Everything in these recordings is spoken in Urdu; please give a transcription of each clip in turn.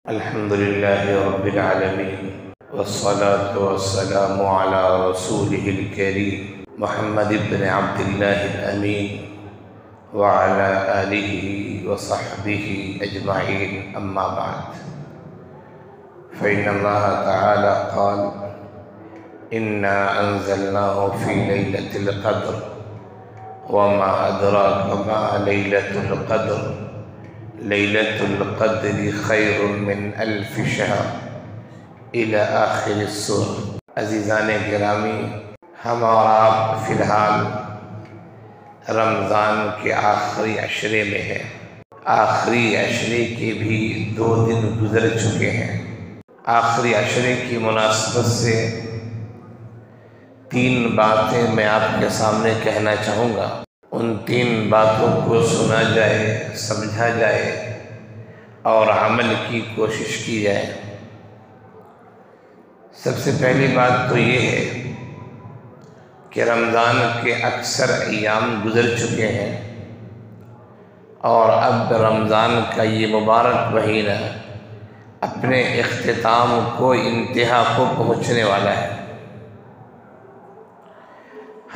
الحمد لله رب العالمين والصلاة والسلام على رسوله الكريم محمد بن عبد الله الأمين وعلى آله وصحبه أجمعين، أما بعد، فإن الله تعالى قال: إنا أنزلناه في ليلة القدر وما أدراك ما ليلة القدر ليلة القدر خیر من الف شہر الی آخر السورہ۔ عزیزان گرامی، ہم اور آپ فی الحال رمضان کے آخری عشرے میں ہیں۔ آخری عشرے کے بھی 2 دن گزر چکے ہیں۔ آخری عشرے کی مناسبت سے 3 باتیں میں آپ کے سامنے کہنا چاہوں گا۔ ان 3 باتوں کو سنا جائے، سمجھا جائے اور عمل کی کوشش کی جائے۔ سب سے پہلی بات تو یہ ہے کہ رمضان کے اکثر ایام گزر چکے ہیں اور اب رمضان کا یہ مبارک مہینہ اپنے اختتام کو، انتہا کو پہنچنے والا ہے۔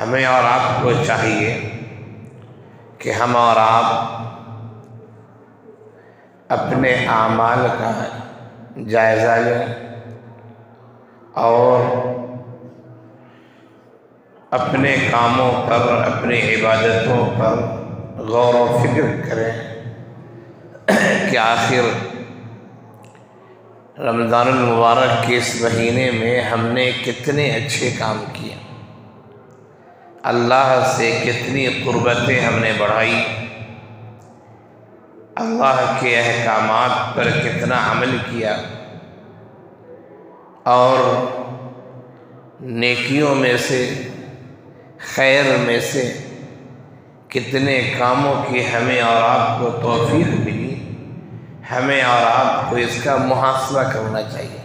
ہمیں اور آپ کو چاہیے کہ ہم اور آپ اپنے اعمال کا جائزہ لیں اور اپنے کاموں پر، اپنی عبادتوں پر غور و فکر کریں کہ آخر رمضان المبارک کے اس مہینے میں ہم نے کتنے اچھے کام کیے، اللہ سے کتنی قربتیں ہم نے بڑھائی، اللہ کے احکامات پر کتنا عمل کیا اور نیکیوں میں سے، خیر میں سے کتنے کاموں کی ہمیں اور آپ کو توفیق ملی۔ ہمیں اور آپ کو اس کا محاسبہ کرنا چاہیے،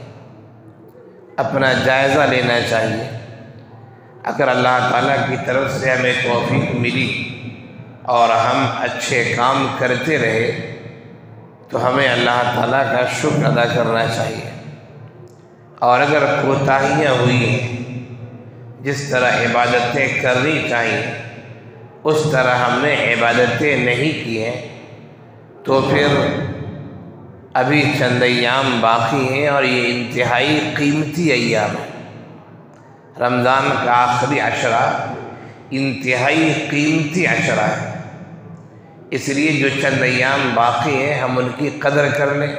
اپنا جائزہ لینا چاہیے۔ اگر اللہ تعالیٰ کی طرف سے ہمیں توفیق ملی اور ہم اچھے کام کرتے رہے تو ہمیں اللہ تعالیٰ کا شکر ادا کرنا چاہیے، اور اگر کوتاہیاں ہوئی ہیں، جس طرح عبادتیں کرنی چاہیے اس طرح ہم نے عبادتیں نہیں کی ہیں، تو پھر ابھی چند ایام باقی ہیں اور یہ انتہائی قیمتی ایام ہے۔ رمضان کا آخری عشرہ انتہائی قیمتی عشرہ ہے، اس لیے جو چند ایام باقی ہیں ہم ان کی قدر کر لیں،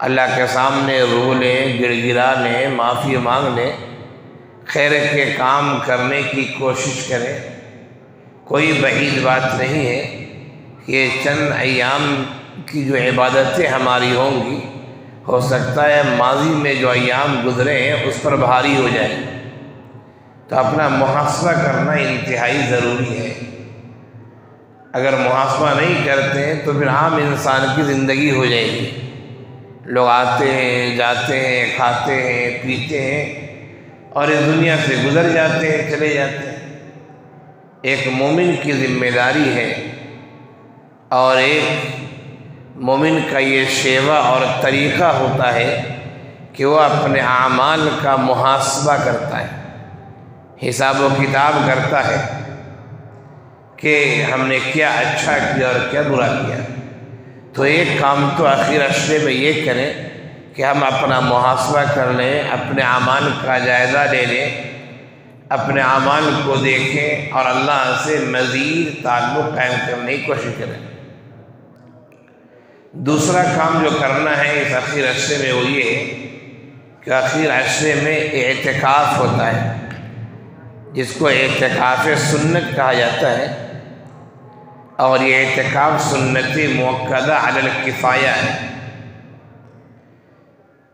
اللہ کے سامنے رو لیں، گڑ گڑا لیں، معافی مانگ لیں، خیر کے کام کرنے کی کوشش کریں۔ کوئی بعید بات نہیں ہے کہ یہ چند ایام کی جو عبادتیں ہماری ہوں گی، ہو سکتا ہے ماضی میں جو ایام گزرے ہیں اس پر بھاری ہو جائے، تو اپنا محاسبہ کرنا انتہائی ضروری ہے۔ اگر محاسبہ نہیں کرتے ہیں تو پھر عام انسان کی زندگی ہو جائے گی، لوگ آتے ہیں، جاتے ہیں، کھاتے ہیں، پیتے ہیں اور اس دنیا سے گزر جاتے ہیں، چلے جاتے ہیں۔ ایک مومن کی ذمہ داری ہے اور ایک مومن کا یہ شیوہ اور طریقہ ہوتا ہے کہ وہ اپنے اعمال کا محاسبہ کرتا ہے، حساب و کتاب کرتا ہے کہ ہم نے کیا اچھا کیا اور کیا برا کیا۔ تو ایک کام تو آخر عشرے میں یہ کریں کہ ہم اپنا محاسبہ کر لیں، اپنے اعمال کا جائزہ لے لیں، اپنے اعمال کو دیکھیں اور اللہ سے مزید تعلق قائم کرنے کی کوشش کریں۔ دوسرا کام جو کرنا ہے اس آخر عشرے میں وہ یہ ہے کہ آخر عشرے میں اعتکاف ہوتا ہے، جس کو اعتکاف سنت کہا جاتا ہے، اور یہ اعتکاف سنت مؤکدہ علی الکفایہ ہے۔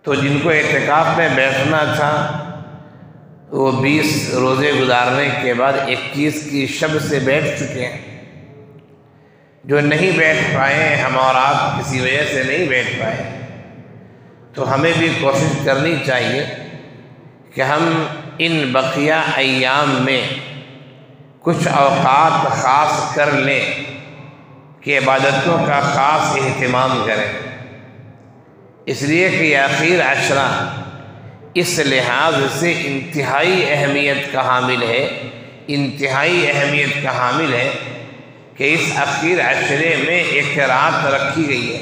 تو جن کو اعتکاف میں بیٹھنا تھا وہ 20 روزے گزارنے کے بعد 21 کی شب سے بیٹھ چکے ہیں۔ جو نہیں بیٹھ پائے، ہم اور آپ کسی وجہ سے نہیں بیٹھ پائے، تو ہمیں بھی کوشش کرنی چاہیے کہ ہم ان بقیہ ایام میں کچھ اوقات خاص کر لیں کہ عبادتوں کا خاص اہتمام کریں۔ اس لیے کہ یہ اخیر عشرہ اس لحاظ سے انتہائی اہمیت کا حامل ہے، انتہائی اہمیت کا حامل ہے کہ اس اخیر عشرے میں ایک رات رکھی گئی ہے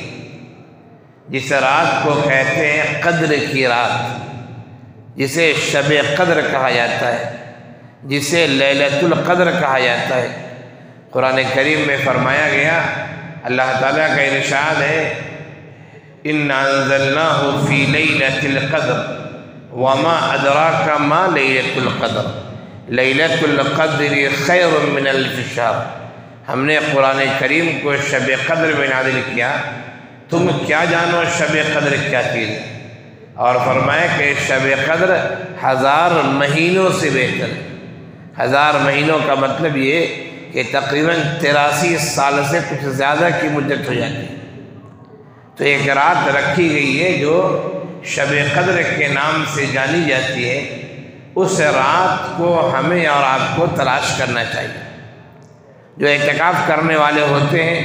جس رات کو کہتے ہیں قدر کی رات، جسے شب قدر کہا جاتا ہے، جسے لیلۃ القدر کہا جاتا ہے۔ قرآن کریم میں فرمایا گیا، اللہ تعالیٰ کا ارشاد ہے، اِنَّا أَنزَلْنَاهُ فِي لَيْلَةِ الْقَدْرِ وَمَا أَدْرَاكَ مَا لَيْلَةُ الْقَدْرِ لَيْلَةُ الْقَدْرِ خَيْرٌ مِّنَ أَلْفِ شَهْرٍ۔ ہم نے قرآن کریم کو شب قدر میں نازل کیا، تم کیا جانو شب قدر کیا چیز ہے؟ اور فرمایا کہ شب قدر 1000 مہینوں سے بہتر ہے۔ 1000 مہینوں کا مطلب یہ کہ تقریباً 83 سال سے کچھ زیادہ کی مدت ہو جاتی ہے۔ تو ایک رات رکھی گئی ہے جو شب قدر کے نام سے جانی جاتی ہے، اس رات کو ہمیں اور آپ کو تلاش کرنا چاہیے۔ جو اعتکاف کرنے والے ہوتے ہیں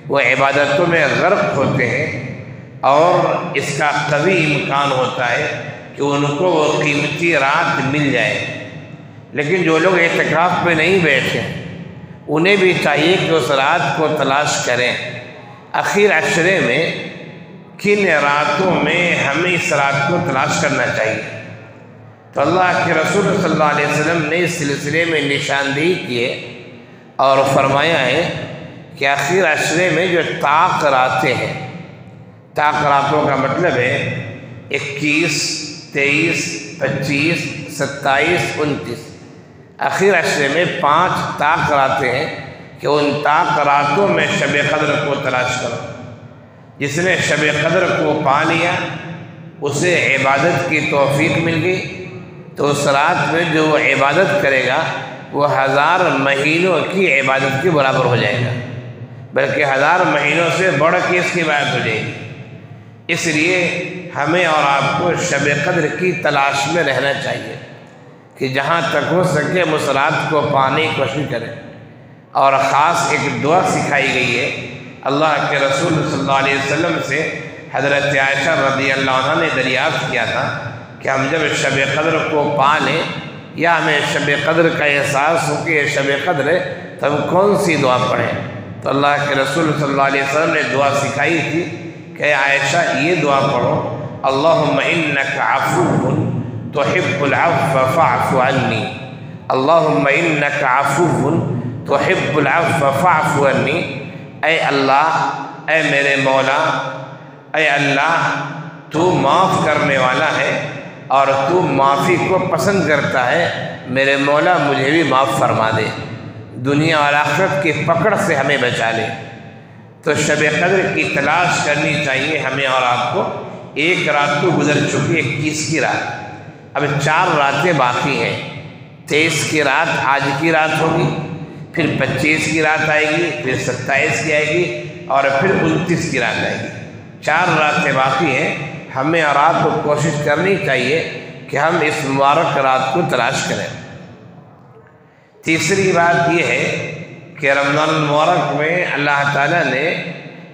وہ عبادتوں میں غرق ہوتے ہیں اور اس کا قوی امکان ہوتا ہے کہ ان کو وہ قیمتی رات مل جائے، لیکن جو لوگ اعتکاف میں نہیں بیٹھے انہیں بھی چاہیے کہ اس رات کو تلاش کریں۔ اخیر عشرے میں کن راتوں میں ہمیں اس رات کو تلاش کرنا چاہیے؟ تو اللہ کے رسول صلی اللہ علیہ وسلم نے اس سلسلے میں نشاندہی کی ہے اور فرمایا ہے کہ اخیر عشرے میں جو طاق راتیں ہیں، طاق راتوں کا مطلب ہے 21، 23، 25، 27، 29، اخیر عشرے میں 5 طاق راتیں ہیں کہ ان طاق راتوں میں شب قدر کو تلاش کرو۔ جس نے شب قدر کو پا لیا اسے عبادت کی توفیق مل گئی، تو اس رات میں جو وہ عبادت کرے گا وہ 1000 مہینوں کی عبادت کے برابر ہو جائے گا، بلکہ 1000 مہینوں سے بڑھ کے اس کی عبادت ہو جائے گی۔ اس لیے ہمیں اور آپ کو شب قدر کی تلاش میں رہنا چاہیے کہ جہاں تک ہو سکے ہم اس رات کو پانے کی کوشش کریں۔ اور خاص ایک دعا سکھائی گئی ہے اللہ کے رسول صلی اللہ علیہ وسلم سے، حضرت عائشہ رضی اللہ عنہ نے دریافت کیا تھا کہ ہم جب شب قدر کو پا لیں یا ہمیں شب قدر کا احساس ہو کہ یہ شب قدر ہے تو ہم کون سی دعا پڑھیں؟ تو اللہ کے رسول صلی اللہ علیہ وسلم نے دعا سکھائی تھی کہ عائشہ یہ دعا پڑھو، اللہم انک عفو تحب العفو فاعف عنی، اللہم انک عفو تحب العفو فاعف عنی، اے اللہ، اے میرے مولا، اے اللہ تو معاف کرنے والا ہے اور تو معافی کو پسند کرتا ہے، میرے مولا مجھے بھی معاف فرما دے، دنیا اور آخرت کی پکڑ سے ہمیں بچا لے۔ تو شب قدر کی تلاش کرنی چاہیے ہمیں اور آپ کو۔ ایک رات تو گزر چکی، 21 کی رات، اب 4 راتیں باقی ہیں۔ 23 کی رات آج کی رات ہوگی، پھر 25 کی رات آئے گی، پھر 27 کی آئے گی اور پھر 29 کی رات آئے گی۔ 4 راتیں باقی ہیں، ہمیں اور آپ کو کوشش کرنی چاہیے کہ ہم اس مبارک رات کو تلاش کریں۔ تیسری بات یہ ہے کہ رمضان المبارک میں اللہ تعالیٰ نے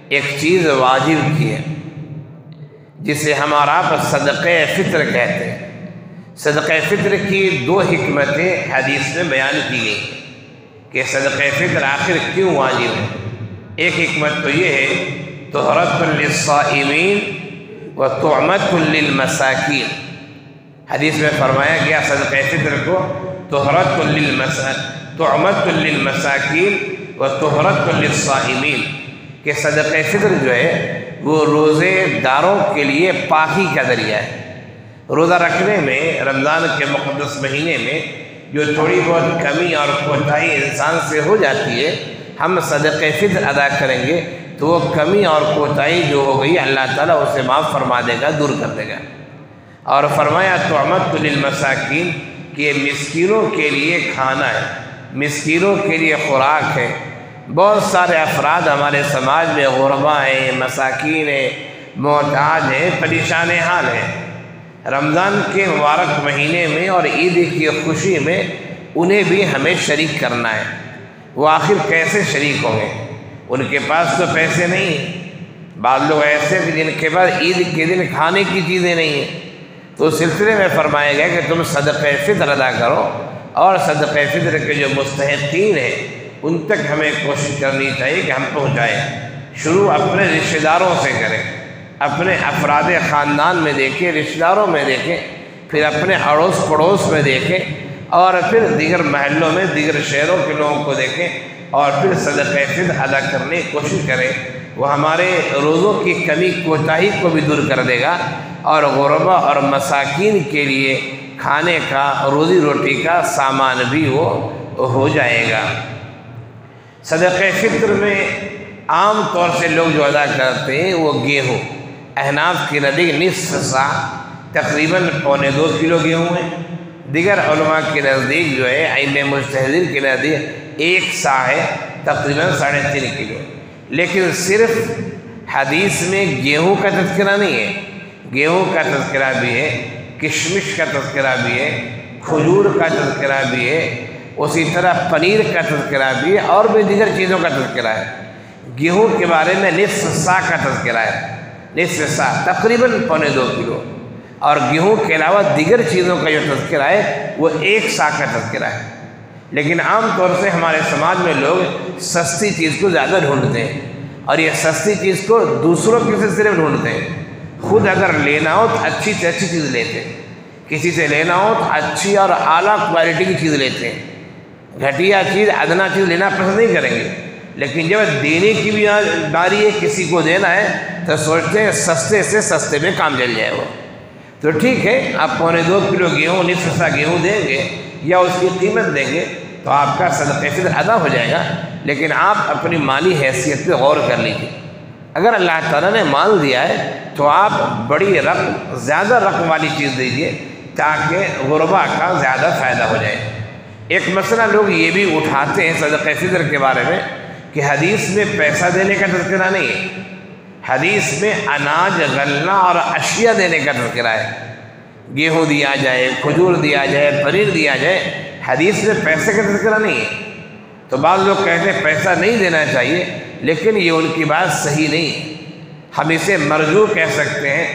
ایک چیز واجب کی ہے جسے ہم اور آپ صدقہ فطر کہتے ہیں۔ صدقہ فطر کی 2 حکمتیں حدیث میں بیان کی گئی کہ صدقہ فطر آخر کیوں واجب ہے۔ ایک حکمت تو یہ ہے طہرۃ للصائمین و طعمۃ للمساکین، حدیث میں فرمایا گیا صدقہ فطر کو طہرۃ للمساکین و طہرۃ للصائمین، کہ صدقہ فطر جو ہے وہ روزے داروں کے لیے پاکی کا ذریعہ ہے۔ روزہ رکھنے میں رمضان کے مقدس مہینے میں جو تھوڑی بہت کمی اور کوتاہی انسان سے ہو جاتی ہے، ہم صدقہ فطر ادا کریں گے تو وہ کمی اور کوتاہی جو ہو گئی اللہ تعالیٰ اسے معاف فرما دے گا، دور کر دے گا۔ اور فرمایا طعمۃ للمساکین کہ یہ مسکینوں کے لیے کھانا ہے، مسکینوں کے لیے خوراک ہے۔ بہت سارے افراد ہمارے سماج میں غربا ہیں، مساکین ہیں، محتاج ہیں، پریشان حال ہیں۔ رمضان کے مبارک مہینے میں اور عید کی خوشی میں انہیں بھی ہمیں شریک کرنا ہے۔ وہ آخر کیسے شریک ہوں گے؟ ان کے پاس تو پیسے نہیں ہیں، بعض لوگ ایسے کہ جن کے پاس عید کے دن کھانے کی چیزیں نہیں ہیں، تو اس سلسلے میں فرمایا گیا کہ تم صدقہ فطر ادا کرو، اور صدقہ فطر کے جو مستحقین ہیں ان تک ہمیں کوشش کرنی چاہیے کہ ہم پہنچائیں۔ شروع اپنے رشتہ داروں سے کریں، اپنے افراد خاندان میں دیکھیں، رشتہ داروں میں دیکھیں، پھر اپنے اڑوس پڑوس میں دیکھیں، اور پھر دیگر محلوں میں دیگر شہروں کے لوگوں کو دیکھیں، اور پھر صدقہ فطر ادا کرنے کی کوشش کریں۔ وہ ہمارے روزوں کی کمی کوتاہی کو بھی دور کر دے گا، اور غربا اور مساکین کے لیے کھانے کا، روزی روٹی کا سامان بھی وہ ہو جائے گا۔ صدقہ فطر میں عام طور سے لوگ جو ادا کرتے ہیں وہ گیہوں، احناف کے نزدیک نصف سا، تقریباً 1.25 کلو گیہوں ہے۔ دیگر علماء کے نزدیک جو ہے، ائمہ مجتہدین کے نزدیک 1 سا ہے، تقریباً 3.5 کلو۔ لیکن صرف حدیث میں گیہوں کا تذکرہ نہیں ہے، گیہوں کا تذکرہ بھی ہے، کشمش کا تذکرہ بھی ہے، کھجور کا تذکرہ بھی ہے، اسی طرح پنیر کا تذکرہ بھی ہے، اور بھی دیگر چیزوں کا تذکرہ ہے۔ گیہوں کے بارے میں نصف سا کا تذکرہ ہے، نصف سا تقریباً 1.25 کلو، اور گیہوں کے علاوہ دیگر چیزوں کا جو تذکرہ ہے وہ 1 سا کا تذکرہ ہے۔ لیکن عام طور سے ہمارے سماج میں لوگ سستی چیز کو زیادہ ڈھونڈتے ہیں، اور یہ سستی چیز کو دوسروں کے سلسلے میں ڈھونڈتے ہیں۔ خود اگر لینا ہو تو اچھی سے اچھی چیز لیتے ہیں، کسی سے لینا ہو تو اچھی اور اعلیٰ کوالٹی کی چیز لیتے ہیں، گھٹیا چیز، ادنا چیز لینا پسند نہیں کریں گے۔ لیکن جب دینے کی بھی باری ہے، کسی کو دینا ہے، تو سوچتے ہیں سستے سے سستے میں کام چل جائے وہ۔ تو ٹھیک ہے، آپ 1.25 کلو گیہوں، نصف سا گیہوں دیں گے یا اس کی قیمت دیں گے تو آپ کا صدقہ فطر ادا ہو جائے گا۔ لیکن آپ اپنی مالی حیثیت پہ غور کر لیجیے، اگر اللہ تعالیٰ نے مال دیا ہے تو آپ بڑی رقم، زیادہ رقم والی چیز دیجیے تاکہ غربا کا زیادہ فائدہ ہو جائے۔ ایک مسئلہ لوگ یہ بھی اٹھاتے ہیں صدقہ فطر کے بارے میں کہ حدیث میں پیسہ دینے کا تذکرہ نہیں ہے، حدیث میں اناج، غلہ اور اشیاء دینے کا تذکرہ ہے، گیہوں دیا جائے، کھجور دیا جائے، پنیر دیا جائے، حدیث میں پیسے کا تذکرہ نہیں ہے۔ تو بعض لوگ کہتے ہیں پیسہ نہیں دینا چاہیے، لیکن یہ ان کی بات صحیح نہیں ہے۔ ہم اسے مرجو کہہ سکتے ہیں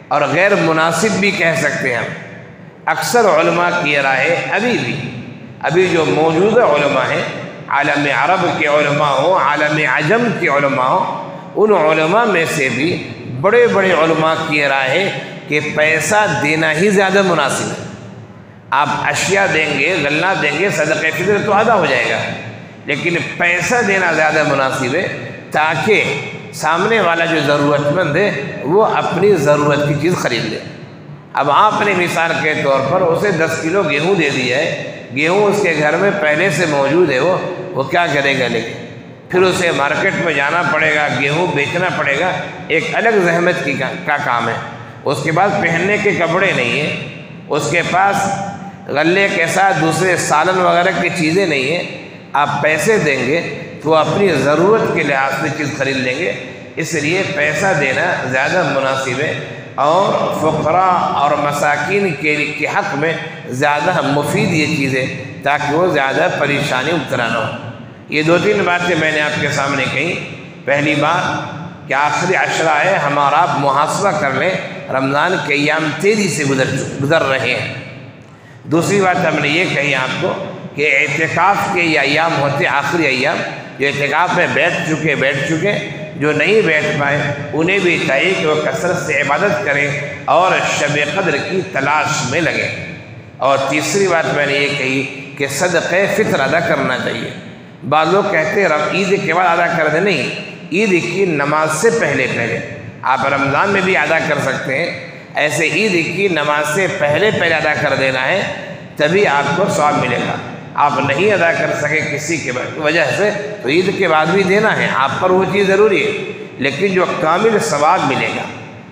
اور غیر مناسب بھی کہہ سکتے ہیں۔ اکثر علماء کی رائے ابھی جو موجودہ علماء ہیں، عالم عرب کے علماء ہوں، عالم عجم کے علماء ہوں، ان علماء میں سے بھی بڑے بڑے علماء کی رائے ہے کہ پیسہ دینا ہی زیادہ مناسب ہے۔ آپ اشیاء دیں گے، غلہ دیں گے، صدقہ فطر تو ادا ہو جائے گا، لیکن پیسہ دینا زیادہ مناسب ہے تاکہ سامنے والا جو ضرورت مند ہے وہ اپنی ضرورت کی چیز خرید لے۔ اب آپ نے مثال کے طور پر اسے 10 کلو گیہوں دے دیا ہے، گیہوں اس کے گھر میں پہلے سے موجود ہے، وہ کیا کرے گا؟ لیکن پھر اسے مارکیٹ میں جانا پڑے گا، گیہوں بیچنا پڑے گا، ایک الگ زحمت کا کام ہے۔ اس کے بعد پہننے کے کپڑے نہیں ہیں، اس کے پاس غلے کے ساتھ دوسرے سالن وغیرہ کی چیزیں نہیں ہیں۔ آپ پیسے دیں گے تو اپنی ضرورت کے لحاظ سے چیز خرید لیں گے، اس لیے پیسہ دینا زیادہ مناسب ہے، اور فقراء اور مساکین کے حق میں زیادہ مفید یہ چیزیں، تاکہ وہ زیادہ پریشانی مبتلا نہ ہو۔ یہ 2-3 باتیں میں نے آپ کے سامنے کہیں۔ پہلی بات کہ آخری عشرہ ہے، ہم اور آپ محاسبہ کر لیں، رمضان کے ایام تیزی سے گزر رہے ہیں۔ دوسری بات ہم نے یہ کہی آپ کو کہ اعتکاف کے یہ ایام ہوتے آخری ایام، جو اعتکاف میں بیٹھ چکے، جو نہیں بیٹھ پائے انہیں بھی چاہیے کہ وہ کثرت سے عبادت کریں اور شب قدر کی تلاش میں لگیں۔ اور تیسری بات میں نے یہ کہی کہ صدقہ فطر ادا کرنا چاہیے۔ بعض لوگ کہتے ہیں عید کے بعد ادا کر دیں، نہیں، عید کی نماز سے پہلے آپ رمضان میں بھی ادا کر سکتے ہیں، ایسے عید کی نماز سے پہلے ادا کر دینا ہے، تبھی آپ کو ثواب ملے گا۔ آپ نہیں ادا کر سکے کسی کی وجہ سے تو عید کے بعد بھی دینا ہے، آپ پر وہ چیز ضروری ہے، لیکن جو کامل ثواب ملے گا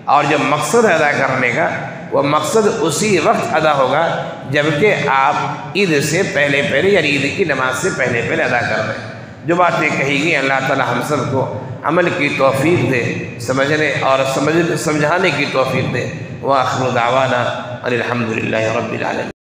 اور جو مقصد ادا کرنے کا، وہ مقصد اسی وقت ادا ہوگا جبکہ آپ عید سے پہلے یعنی عید کی نماز سے پہلے ادا کر رہے ہیں۔ جو باتیں کہی گئی اللہ تعالی ہم سب کو عمل کی توفیق دے، سمجھنے اور سمجھانے کی توفیق دے۔ وآخر دعوانا الحمد للہ رب العالمین۔